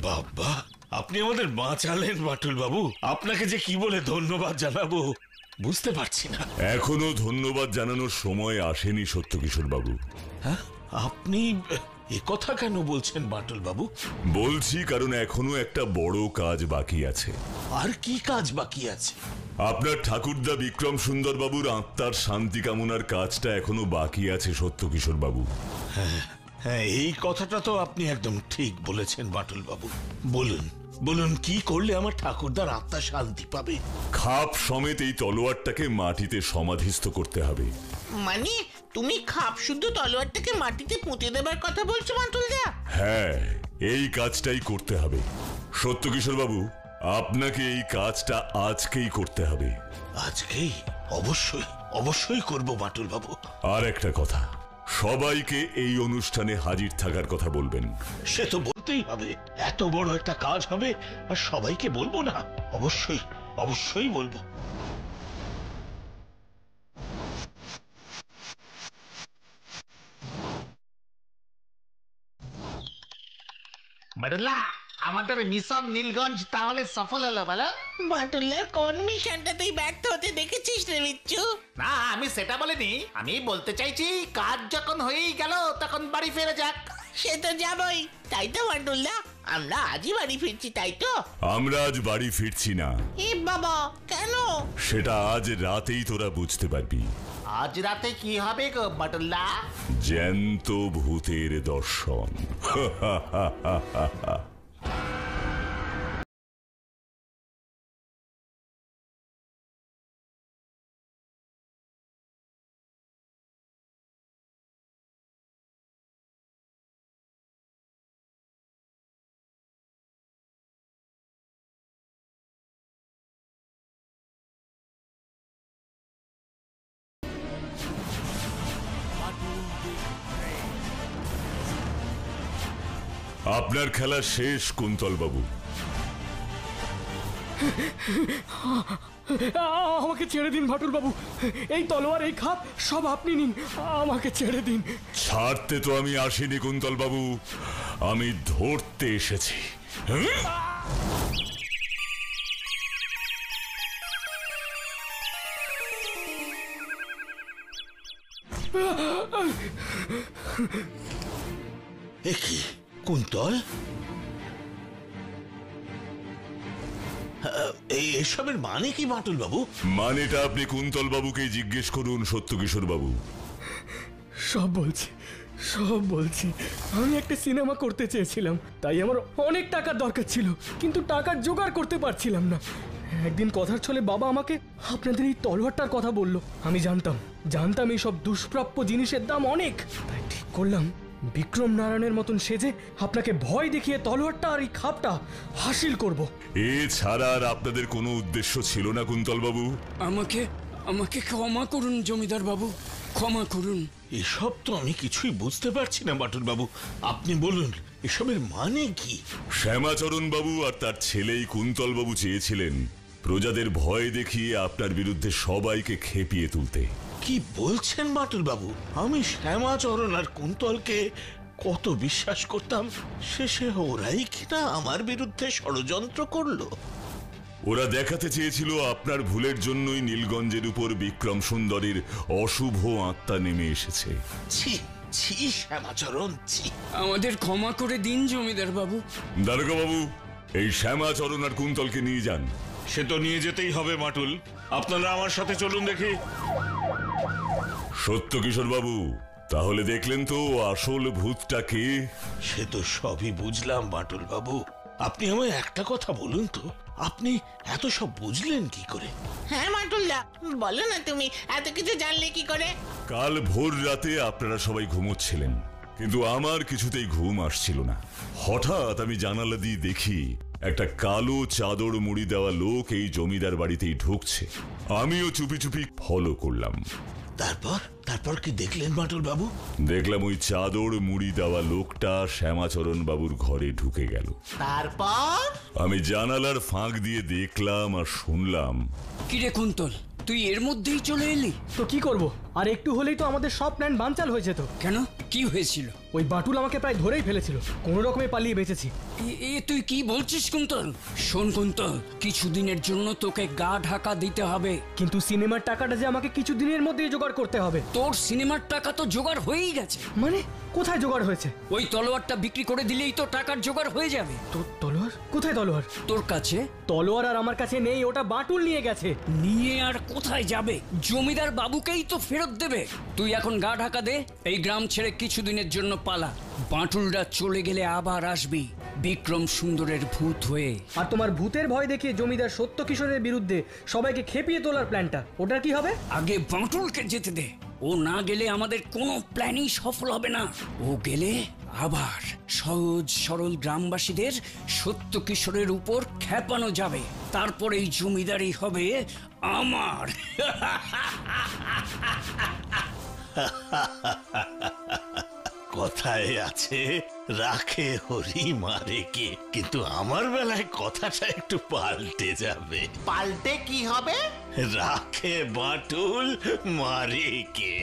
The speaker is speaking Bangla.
বাবা, আপনি আমাদের বাঁচালেন বাটুল বাবু। আপনাকে যে কি বলে ধন্যবাদ জানাবো বুঝতে পারছি না। এখনো ধন্যবাদ জানানোর সময় আসেনি সত্যকিশোর বাবু। হ্যাঁ, আপনি এ কথা কেন বলছেন বাটুল বাবু? বলছি কারণ এখনো একটা বড় কাজ বাকি আছে। আর কি কাজ বাকি আছে? আপনার ঠাকুরদা বিক্রম সুন্দর বাবুর আত্মার শান্তি কামনার কাজটা এখনো বাকি আছে সত্যকিশোর বাবু। হ্যাঁ, এই কথাটা তো আপনি একদম ঠিক বলেছেন বাটুল বাবু। বলুন বলুন, কি করলে আমার ঠাকুরদার আত্মা শান্তি পাবে? খাপ সমেত এই তলোয়ারটাকে মাটিতে সমাধিস্থ করতে হবে। মানে তুমি খাপ শুদ্ধ তলোয়ারটাকে মাটিতে পুঁতে দেবার কথা বলছো বাটুলদা? হ্যাঁ, এই কাজটাই করতে হবে সত্যকিশোর বাবু। আপনাকে এই কাজটা আজকেই করতে হবে। আজকেই? অবশ্যই অবশ্যই করব বাটুল বাবু। আর একটা কথা, সবাইকে এই অনুষ্ঠানে হাজির থাকার কথা বলবেন। সে তো বলতেই হবে, এত বড় একটা কাজ হবে আর সবাইকে বলবো না? অবশ্যই অবশ্যই বলবো। বাটুল্লা, আমাদের মিশন নীলগঞ্জ তাহলে সফল হলো বলো? বাটুলদার কোন মিশনটা তুই ব্যর্থ হতে দেখেছিস রে বিচ্ছু? না, আমি সেটা বলিনি। আমি বলতে চাইছি কাজ যখন হয়েই গেল তখন বাড়ি ফিরে যাক। সে তো যাবই, তাই তো বাটুলদা? আমরা আজই বাড়ি ফিরছি, তাই তো? আমরা আজ বাড়ি ফিরছি না। এ বাবা, কেন? সেটা আজ রাতেই তোরা বুঝতে পারবি। আজ রাতে কি হবে গো বাটুল্লা? জ্যান্ত ভূতের দর্শন। আপনার খেলা শেষ কুন্তল বাবু। আমাকে ছেড়ে দিন ভাটুল বাবু, এই তলোয়ার এই খাপ সব আপনি নিন, আমাকে ছেড়ে দিন। ছাড়তে তো আমি আসিনি কুন্তল বাবু, আমি ধরতে এসেছি। এ কি কুন্তল? এসবের মানে কি বাটুল বাবু? মানেটা আপনি কুন্তল বাবুকে জিজ্ঞেস করুন সত্যকিশোর বাবু। সব বলছি, সব বলছি। আমি একটা সিনেমা করতে চেয়েছিলাম, তাই আমার অনেক টাকার দরকার ছিল, কিন্তু টাকার জোগাড় করতে পারছিলাম না। একদিন কথার ছলে বাবা আমাকে আপনাদের এই তলোয়ারটার কথা বলল। আমি জানতাম এই সব দুষ্প্রাপ্য জিনিসের দাম অনেক, তাই ঠিক করলাম বিক্রম নারায়ণের মতন সেজে আপনাকে ভয় দেখিয়ে তলোয়ারটা আর এই খাপটা হাসিল করব। এছাড়া আর আপনাদের কোনো উদ্দেশ্য ছিল না কুন্তল বাবু? আমাকে ক্ষমা করুন জমিদার বাবু, ক্ষমা করুন। এসব তো আমি কিছুই বুঝতে পারছি না বাটুল বাবু, আপনি বলুন এসবের মানে কি? শ্যামাচরণ বাবু আর তার ছেলেই কুন্তল বাবু চেয়েছিলেন প্রজাদের ভয় দেখিয়ে আপনার বিরুদ্ধে সবাইকে খেপিয়ে তুলতে। কি বলছেন বাটুল বাবু? আমি শ্যামাচরণ আর কুন্তলকে কত বিশ্বাস করতাম, শেষে ওরাই কিনা আমার বিরুদ্ধে ষড়যন্ত্র করলো। ওরা দেখাতে চেয়েছিল আপনার ভুলের জন্যই নীলগঞ্জের উপর বিক্রম সুন্দরের অশুভ আত্মা নেমে এসেছে। ছি ছি শ্যামাচরণ, ছি। আমাদের ক্ষমা করে দিন জমিদার বাবু। দারোগা বাবু, এই শ্যামাচরণ আর কুন্তলকে নিয়ে যান। সে তো নিয়ে যেতেই হবে বাটুল, আপনারা আমার সাথে চলুন দেখি। সত্যকিশোর বাবু, তাহলে দেখলেন তো আসল ভূতটা কে? সে তো সবই বুঝলাম বাটুল বাবু, আপনি আমায় একটা কথা বলুন তো, আপনি এত সব বুঝলেন কি করে? হ্যাঁ বাটুলদা, বলো না তুমি এত কিছু জানলে কি করে? কাল ভোর রাতে আপনারা সবাই ঘুমোচ্ছিলেন, কিন্তু আমার কিছুতেই ঘুম আসছিল না। হঠাৎ আমি জানালা দিয়ে দেখি একটা কালো চাদর মুড়ি দেওয়া লোক এই জমিদার বাড়িতেই ঢুকছে। আমিও চুপি চুপি ফলো করলাম। তারপর কি দেখলেন বাটুল বাবু? দেখলাম ওই চাদর মুড়ি দেওয়া লোকটা শ্যামাচরণ বাবুর ঘরে ঢুকে গেল। তারপর আমি জানালার ফাঁক দিয়ে দেখলাম আর শুনলাম। কিরে কুন্তল, তুই এর মধ্যেই চলে এলি? তো কি করব, আর একটু হলেই তো আমাদের সব প্ল্যান বানচাল হয়ে যেত। কেন, কি হয়েছিল? ওই বাটুল আমাকে প্রায় ধরেই ফেলেছিল, কোনো রকমে পালিয়ে বেঁচেছি। এ তুই কি বলছিস কুন্তল? শোন কুন্তল, কিছুদিনের জন্য তোকে গা ঢাকা দিতে হবে। কিন্তু সিনেমার টাকাটা যে আমাকে কিছু দিনের মধ্যেই জোগাড় করতে হবে। তোর সিনেমার টাকা তো জোগাড় হয়েই গেছে। মানে কোথায় জোগাড় হয়েছে? ওই তলোয়ারটা বিক্রি করে দিলেই তো টাকার জোগাড় হয়ে যাবে। তো তলোয়ার কোথায়? তলোয়ার তোর কাছে তলোয়ার আর আমার কাছে নেই, ওটা বাটুল নিয়ে গেছে। নিয়ে আর কোথায় যাবে? জমিদার বাবুকেই তো ফেরত দেবে। তুই এখন গা ঢাকা দে, এই গ্রাম ছেড়ে কিছুদিনের জন্য পালা। বাটুলরা চলে গেলে আবার আসবি বিক্রম সুন্দরের ভূত হয়ে। আর তোমার ভূতের ভয় দেখিয়ে জমিদার সত্য কিশোরের বিরুদ্ধে সবাইকে খেপিয়ে তোলার প্ল্যানটা, ওটার কি হবে? আগে বাটুলকে যেতে দে। ও না গেলে আমাদের কোনো প্ল্যানই সফল হবে না। ও গেলে আবার সহজ সরল গ্রামবাসীদের সত্য কিশোরের উপর খেপানো যাবে। তারপরে এই জমিদারি হবে আমার। কথায় আছে রাখে হরি মারে কে, কিন্তু আমার বেলায় কথাটা একটু পাল্টে যাবে। পাল্টে কি হবে? রাখে বাটুল মারে কে।